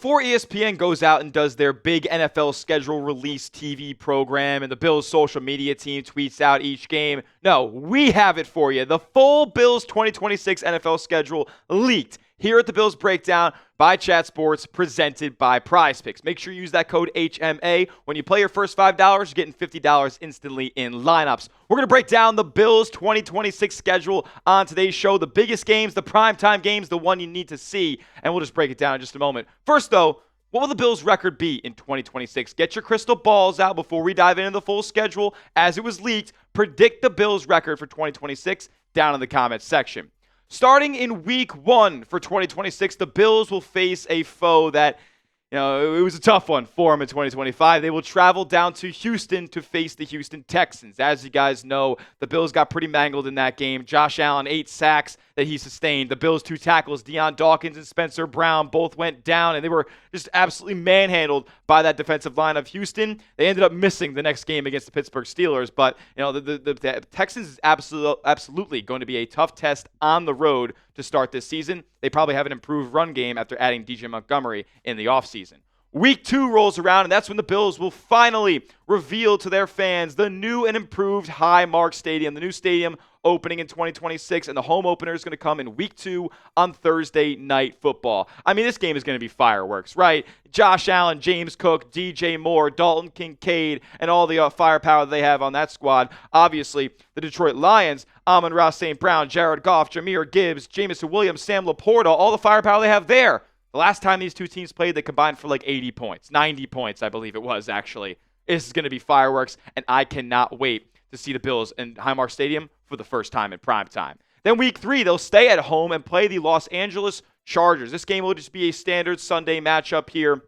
before ESPN goes out and does their big NFL schedule release TV program and the Bills social media team tweets out each game, no, we have it for you. The full Bills 2026 NFL schedule leaked here at the Bills Breakdown by Chat Sports, presented by PrizePicks. Make sure you use that code HMA. When you play your first $5, you're getting $50 instantly in lineups. We're going to break down the Bills 2026 schedule on today's show. The biggest games, the primetime games, the one you need to see. And we'll just break it down in just a moment. First, though, what will the Bills' record be in 2026? Get your crystal balls out before we dive into the full schedule. As it was leaked, predict the Bills' record for 2026 down in the comments section. Starting in week 1 for 2026, the Bills will face a foe that, it was a tough one for them in 2025. They will travel down to Houston to face the Houston Texans. As you guys know, the Bills got pretty mangled in that game. Josh Allen, 8 sacks that he sustained. The Bills' 2 tackles, Deion Dawkins and Spencer Brown, both went down, and they were just absolutely manhandled by that defensive line of Houston. They ended up missing the next game against the Pittsburgh Steelers, but the Texans is absolutely going to be a tough test on the road to start this season. They probably have an improved run game after adding DJ Montgomery in the offseason. Week 2 rolls around, and that's when the Bills will finally reveal to their fans the new and improved Highmark Stadium, the new stadium opening in 2026, and the home opener is going to come in week 2 on Thursday Night Football. I mean, this game is going to be fireworks, right? Josh Allen, James Cook, DJ Moore, Dalton Kincaid, and all the firepower they have on that squad. Obviously, the Detroit Lions, Amon-Ra St. Brown, Jared Goff, Jahmyr Gibbs, Jameson Williams, Sam Laporta, all the firepower they have there. The last time these two teams played, they combined for like 80 points. 90 points, I believe it was, actually. This is going to be fireworks, and I cannot wait to see the Bills in Highmark Stadium for the first time in prime time. Then week 3, they'll stay at home and play the Los Angeles Chargers. This game will just be a standard Sunday matchup here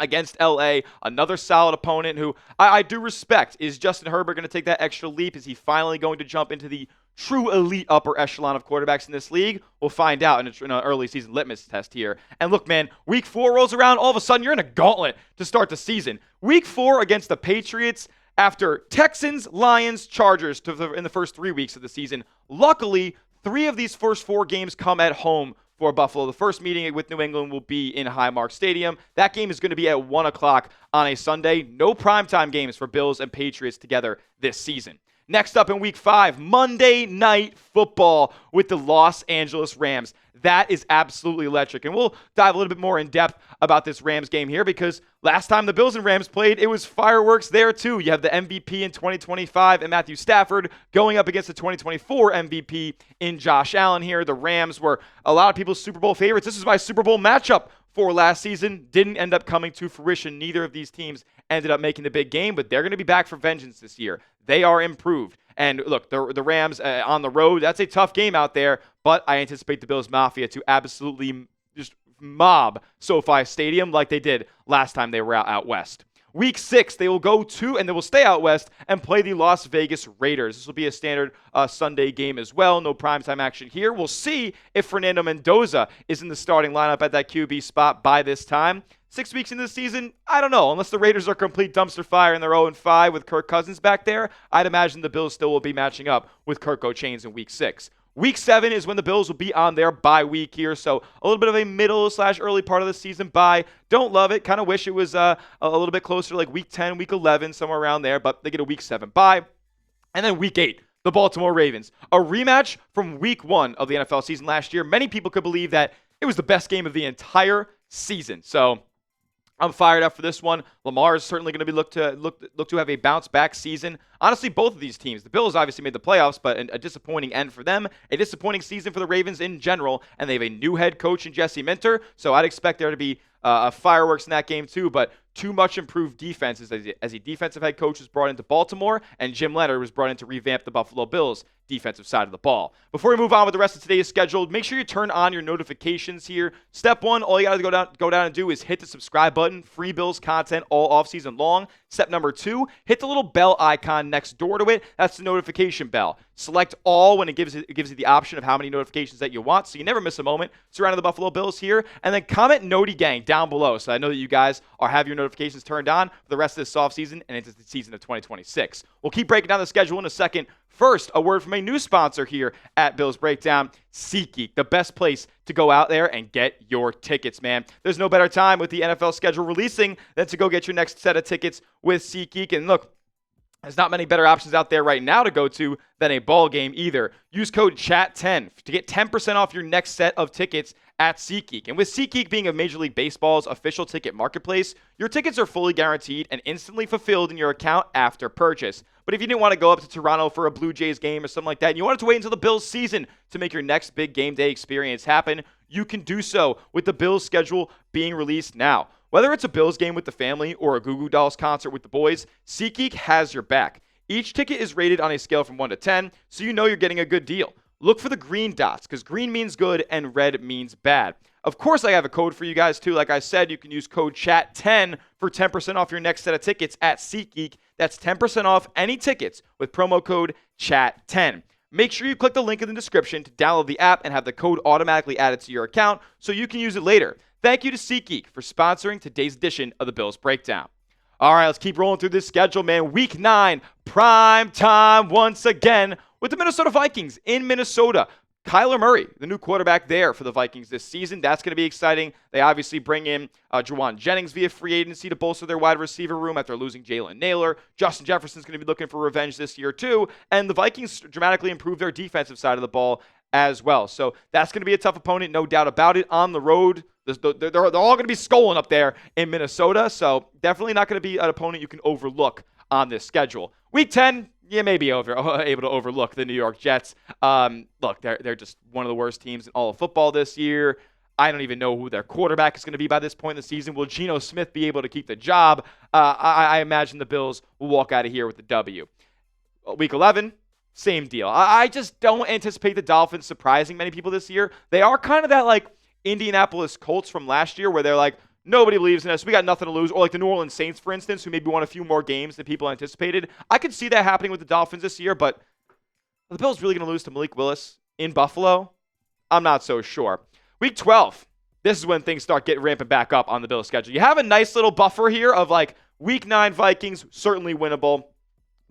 against LA, another solid opponent who I do respect. Is Justin Herbert going to take that extra leap? Is he finally going to jump into the true elite upper echelon of quarterbacks in this league? We'll find out in an early season litmus test here. And look, man, week 4 rolls around, all of a sudden you're in a gauntlet to start the season. Week 4 against the Patriots after Texans, Lions, Chargers in the first 3 weeks of the season. Luckily, 3 of these first 4 games come at home for Buffalo. The first meeting with New England will be in Highmark Stadium. That game is going to be at 1 o'clock on a Sunday. No primetime games for Bills and Patriots together this season. Next up in week 5, Monday Night Football with the Los Angeles Rams. That is absolutely electric. And we'll dive a little bit more in depth about this Rams game here because last time the Bills and Rams played, it was fireworks there too. You have the MVP in 2025 and Matthew Stafford going up against the 2024 MVP in Josh Allen here. The Rams were a lot of people's Super Bowl favorites. This is my Super Bowl matchup for last season. Didn't end up coming to fruition. Neither of these teams ended up making the big game, but they're going to be back for vengeance this year. They are improved. And look, the Rams on the road, that's a tough game out there, but I anticipate the Bills Mafia to absolutely just mob SoFi Stadium like they did last time they were out west. Week 6, they will go to, and they will stay out west, and play the Las Vegas Raiders. This will be a standard Sunday game as well. No primetime action here. We'll see if Fernando Mendoza is in the starting lineup at that QB spot by this time. 6 weeks into the season, I don't know. Unless the Raiders are complete dumpster fire and they're 0-5 with Kirk Cousins back there, I'd imagine the Bills still will be matching up with Kirk Cochains in week 6. Week 7 is when the Bills will be on their bye week here, so a little bit of a middle/early part of the season bye. Don't love it. Kind of wish it was a little bit closer to like week 10, week 11, somewhere around there, but they get a week 7 bye. And then week 8, the Baltimore Ravens. A rematch from week 1 of the NFL season last year. Many people could believe that it was the best game of the entire season. So I'm fired up for this one. Lamar is certainly going to be look to have a bounce back season. Honestly, both of these teams. The Bills obviously made the playoffs, but a disappointing end for them. A disappointing season for the Ravens in general, and they have a new head coach in Jesse Minter, so I'd expect there to be fireworks in that game too, but too much improved defenses as a defensive head coach was brought into Baltimore, and Jim Leonard was brought in to revamp the Buffalo Bills defensive side of the ball. Before we move on with the rest of today's schedule, make sure you turn on your notifications here. Step 1, all you got to go down and do is hit the subscribe button. Free Bills content all offseason long. Step number 2, hit the little bell icon next door to it. That's the notification bell. Select all when it gives you the option of how many notifications that you want, so you never miss a moment surrounding the Buffalo Bills here. And then comment Noti Gang down below, so I know that you guys have your notifications turned on for the rest of this offseason and into the season of 2026. We'll keep breaking down the schedule in a second. First, a word from a new sponsor here at Bills Breakdown, SeatGeek, the best place to go out there and get your tickets, man. There's no better time with the NFL schedule releasing than to go get your next set of tickets with SeatGeek. And look, there's not many better options out there right now to go to than a ball game either. Use code CHAT10 to get 10% off your next set of tickets at SeatGeek. And with SeatGeek being a Major League Baseball's official ticket marketplace, your tickets are fully guaranteed and instantly fulfilled in your account after purchase. But if you didn't want to go up to Toronto for a Blue Jays game or something like that, and you wanted to wait until the Bills season to make your next big game day experience happen, you can do so with the Bills schedule being released now. Whether it's a Bills game with the family or a Goo Goo Dolls concert with the boys, SeatGeek has your back. Each ticket is rated on a scale from 1 to 10, so you know you're getting a good deal. Look for the green dots, because green means good and red means bad. Of course, I have a code for you guys, too. Like I said, you can use code CHAT10 for 10% off your next set of tickets at SeatGeek. That's 10% off any tickets with promo code CHAT10. Make sure you click the link in the description to download the app and have the code automatically added to your account so you can use it later. Thank you to SeatGeek for sponsoring today's edition of the Bills Breakdown. All right, let's keep rolling through this schedule, man. Week 9, prime time once again with the Minnesota Vikings in Minnesota. Kyler Murray, the new quarterback there for the Vikings this season. That's going to be exciting. They obviously bring in Juwan Jennings via free agency to bolster their wide receiver room after losing Jalen Naylor. Justin Jefferson's going to be looking for revenge this year too. And the Vikings dramatically improved their defensive side of the ball as well. So that's going to be a tough opponent, no doubt about it. On the road, they're all going to be sculling up there in Minnesota. So definitely not going to be an opponent you can overlook on this schedule. Week 10, you may be able to overlook the New York Jets. Look, they're just one of the worst teams in all of football this year. I don't even know who their quarterback is going to be by this point in the season. Will Geno Smith be able to keep the job? I imagine the Bills will walk out of here with the W. Week 11, same deal. I just don't anticipate the Dolphins surprising many people this year. They are kind of that like Indianapolis Colts from last year where they're like, nobody believes in us. We got nothing to lose. Or like the New Orleans Saints, for instance, who maybe won a few more games than people anticipated. I could see that happening with the Dolphins this year, but are the Bills really going to lose to Malik Willis in Buffalo? I'm not so sure. Week 12, this is when things start getting ramping back up on the Bills schedule. You have a nice little buffer here of like Week 9 Vikings, certainly winnable.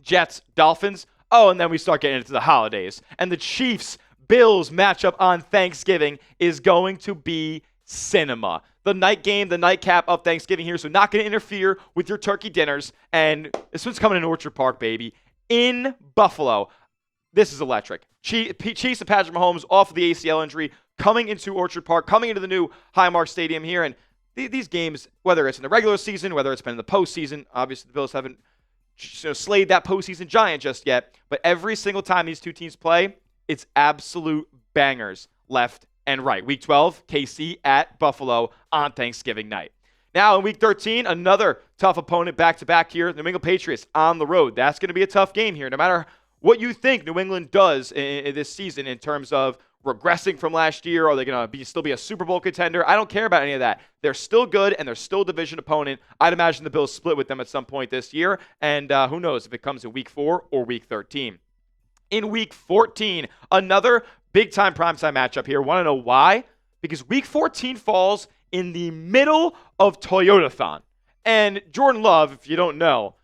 Jets, Dolphins. Oh, and then we start getting into the holidays. And the Chiefs-Bills matchup on Thanksgiving is going to be cinema. The night game, the nightcap of Thanksgiving here, so not going to interfere with your turkey dinners. And this one's coming in Orchard Park, baby, in Buffalo. This is electric. Chiefs and Patrick Mahomes off of the ACL injury, coming into Orchard Park, coming into the new Highmark Stadium here. And these games, whether it's in the regular season, whether it's been in the postseason, obviously the Bills haven't slayed that postseason giant just yet. But every single time these two teams play, it's absolute bangers left and right. Week 12, KC at Buffalo on Thanksgiving night. Now in Week 13, another tough opponent back-to-back here. The New England Patriots on the road. That's going to be a tough game here. No matter what you think New England does in this season in terms of regressing from last year, are they going to still be a Super Bowl contender? I don't care about any of that. They're still good, and they're still a division opponent. I'd imagine the Bills split with them at some point this year, and who knows if it comes in Week 4 or Week 13. In Week 14, another big-time primetime matchup here. Want to know why? Because Week 14 falls in the middle of Toyotathon. And Jordan Love, if you don't know,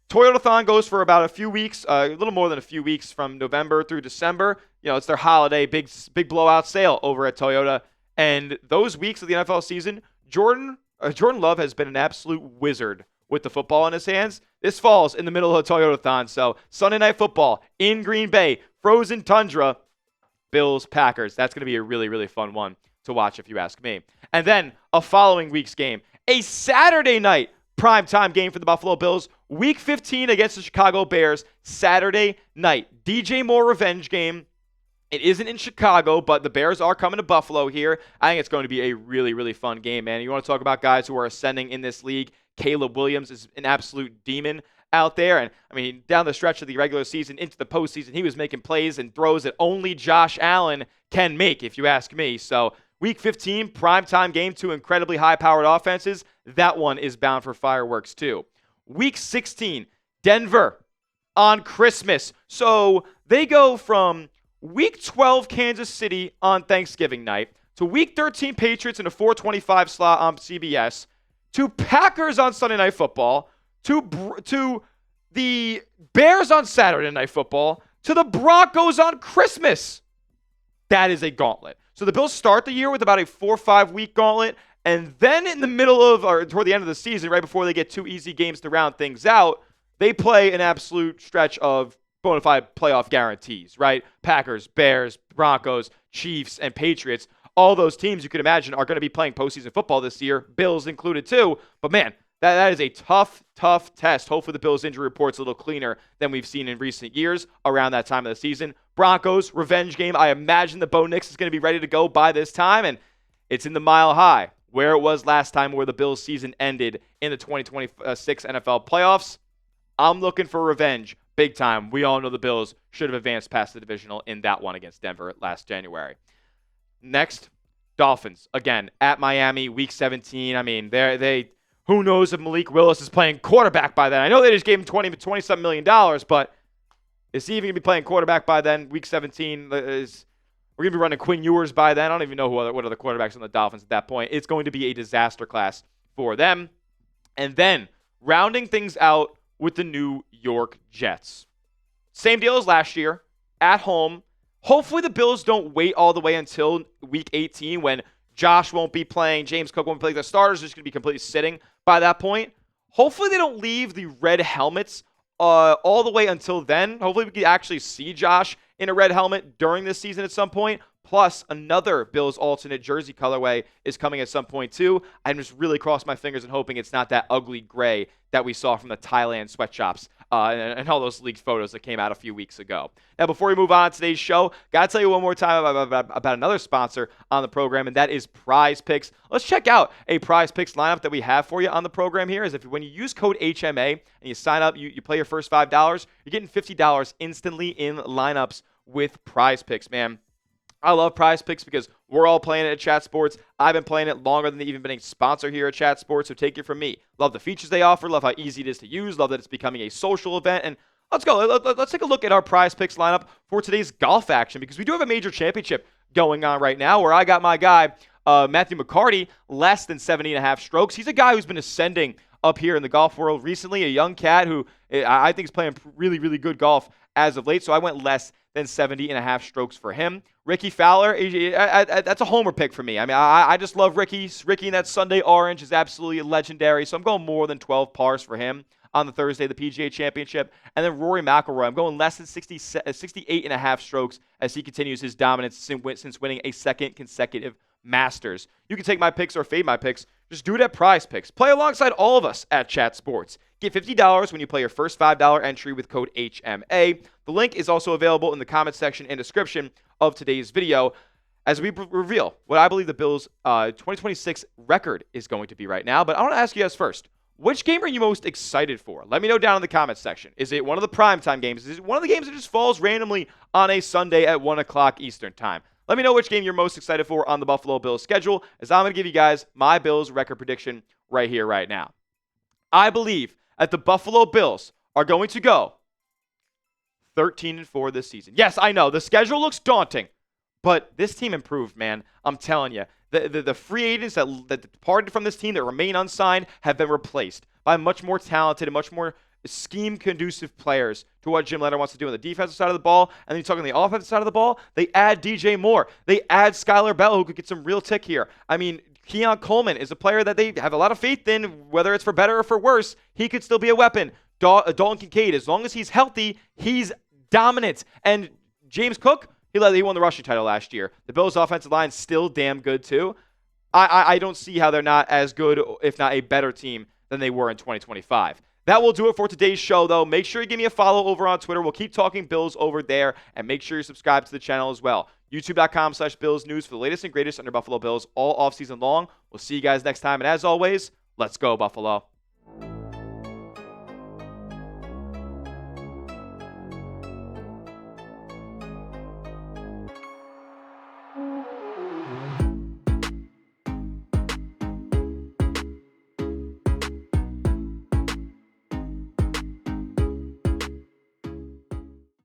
Toyotathon goes for about a few weeks, a little more than a few weeks from November through December. You know, it's their holiday, big blowout sale over at Toyota. And those weeks of the NFL season, Jordan Love has been an absolute wizard with the football in his hands. This falls in the middle of Toyotathon. So Sunday Night Football in Green Bay, frozen tundra, Bills, Packers. That's going to be a really, really fun one to watch if you ask me. And then a following week's game, a Saturday night primetime game for the Buffalo Bills. Week 15 against the Chicago Bears, Saturday night. DJ Moore revenge game. It isn't in Chicago, but the Bears are coming to Buffalo here. I think it's going to be a really, really fun game, man. You want to talk about guys who are ascending in this league. Caleb Williams is an absolute demon out there. And, I mean, down the stretch of the regular season into the postseason, he was making plays and throws that only Josh Allen can make, if you ask me. So, Week 15, primetime game, two incredibly high-powered offenses. That one is bound for fireworks, too. Week 16, Denver on Christmas. So, they go from Week 12, Kansas City on Thanksgiving night, to Week 13, Patriots in a 4:25 slot on CBS, to Packers on Sunday Night Football, to the Bears on Saturday Night Football, to the Broncos on Christmas. That is a gauntlet. So the Bills start the year with about a 4 or 5 week gauntlet. And then in the middle of, or toward the end of the season, right before they get 2 easy games to round things out, they play an absolute stretch of bona fide playoff guarantees, right? Packers, Bears, Broncos, Chiefs, and Patriots. All those teams you could imagine are going to be playing postseason football this year, Bills included too. But man, that is a tough test. Hopefully the Bills' injury report's a little cleaner than we've seen in recent years around that time of the season. Broncos, revenge game. I imagine the Bo Nix is going to be ready to go by this time, and it's in the Mile High, where it was last time where the Bills' season ended in the 2026 NFL playoffs. I'm looking for revenge big time. We all know the Bills should have advanced past the divisional in that one against Denver last January. Next, Dolphins. Again, at Miami, week 17. I mean, they who knows if Malik Willis is playing quarterback by then. I know they just gave him $20-something million, but is he even going to be playing quarterback by then? Week 17 we're going to be running Quinn Ewers by then. I don't even know what other quarterbacks on the Dolphins at that point. It's going to be a disaster class for them. And then rounding things out with the New York Jets. Same deal as last year, at home. Hopefully the Bills don't wait all the way until week 18 when Josh won't be playing, James Cook won't be playing. The starters are just going to be completely sitting by that point. Hopefully they don't leave the red helmets all the way until then. Hopefully we can actually see Josh in a red helmet during this season at some point. Plus, another Bills alternate jersey colorway is coming at some point, too. I'm just really crossing my fingers and hoping it's not that ugly gray that we saw from the Thailand sweatshops and all those leaked photos that came out a few weeks ago. Now, before we move on to today's show, got to tell you one more time about another sponsor on the program, and that is PrizePicks. Let's check out a PrizePicks lineup that we have for you on the program here. Is if when you use code HMA and you sign up, you play your first $5, you're getting $50 instantly in lineups with PrizePicks, man. I love PrizePicks because we're all playing it at Chat Sports. I've been playing it longer than they've even been a sponsor here at Chat Sports, so take it from me. Love the features they offer. Love how easy it is to use. Love that it's becoming a social event. And let's go. Let's take a look at our PrizePicks lineup for today's golf action because we do have a major championship going on right now where I got my guy, Matthew McCarty, less than 70.5 strokes. He's a guy who's been ascending up here in the golf world recently, a young cat who I think is playing really, really good golf as of late, so I went less than 70.5 strokes for him. Ricky Fowler, that's a homer pick for me. I mean, I just love Ricky. Ricky in that Sunday orange is absolutely legendary, so I'm going more than 12 pars for him on the Thursday, the PGA Championship. And then Rory McIlroy, I'm going less than 68.5 strokes as he continues his dominance since winning a second consecutive Masters. You can take my picks or fade my picks. Just do it at PrizePicks. Play alongside all of us at Chat Sports. Get $50 when you play your first $5 entry with code HMA. The link is also available in the comment section and description of today's video as we reveal what I believe the Bills' 2026 record is going to be right now. But I want to ask you guys first, which game are you most excited for? Let me know down in the comments section. Is it one of the primetime games? Is it one of the games that just falls randomly on a Sunday at 1 o'clock Eastern time? Let me know which game you're most excited for on the Buffalo Bills schedule, as I'm going to give you guys my Bills record prediction right here, right now. I believe that the Buffalo Bills are going to go 13-4 this season. Yes, I know, the schedule looks daunting, but this team improved, man. I'm telling you. The free agents that departed from this team that remain unsigned have been replaced by much more talented and much more scheme-conducive players to what Jim Leonard wants to do on the defensive side of the ball. And then you talk on the offensive side of the ball, they add DJ Moore. They add Skylar Bell, who could get some real tick here. I mean, Keon Coleman is a player that they have a lot of faith in, whether it's for better or for worse. He could still be a weapon. Dalton Kincaid, as long as he's healthy, he's dominant. And James Cook, he won the rushing title last year. The Bills' offensive line is still damn good, too. I don't see how they're not as good, if not a better team than they were in 2025. That will do it for today's show, though. Make sure you give me a follow over on Twitter. We'll keep talking Bills over there, and make sure you subscribe to the channel as well. YouTube.com/Bills News for the latest and greatest under Buffalo Bills all offseason long. We'll see you guys next time, and as always, let's go, Buffalo.